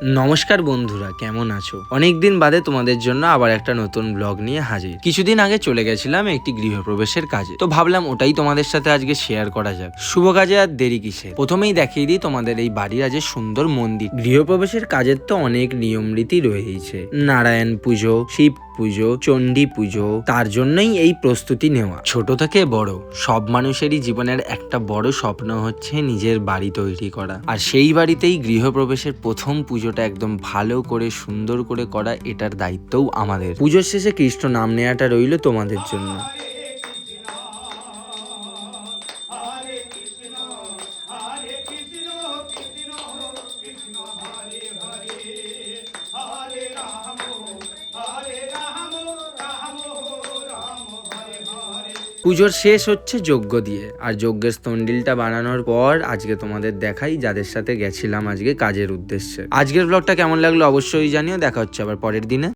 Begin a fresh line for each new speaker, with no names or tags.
নমস্কার বন্ধুরা, কেমন আছো? অনেকদিন বাদে তোমাদের জন্য আবার একটা নতুন ব্লগ নিয়ে হাজির। কিছুদিন আগে চলে গেছিলাম একটি গৃহপ্রবেশের কাজে, তো ভাবলাম ওটাই তোমাদের সাথে আজকে শেয়ার করা যাক। শুভ কাজে আর দেরি কিসে, প্রথমেই দেখিয়ে দিই তোমাদের এই বাড়ির আজ সুন্দর মন্দির। গৃহপ্রবেশের কাজের তো অনেক নিয়ম রীতি রয়েছে, নারায়ণ পুজো, শিব পুজো, চণ্ডী পুজো, তার জন্যই এই প্রস্তুতি নেওয়া। ছোট থেকে বড় সব মানুষেরই জীবনের একটা বড় স্বপ্ন হচ্ছে নিজের বাড়ি তৈরি করা, আর সেই বাড়িতেই গৃহপ্রবেশের প্রথম পুজোটা একদম ভালো করে সুন্দর করে করা, এটার দায়িত্বও আমাদের। পুজোর শেষে কৃষ্ণ নাম নেওয়াটা রইল তোমাদের জন্য। পুজোর শেষ হচ্ছে যজ্ঞ দিয়ে, আর যজ্ঞের স্তন্ডিলটা বানানোর পর আজকে তোমাদের দেখাই যাদের সাথে গেছিলাম আজকে কাজের উদ্দেশ্যে। আজকের ব্লগটা কেমন লাগলো অবশ্যই জানিও। দেখা হচ্ছে আবার পরের দিনে।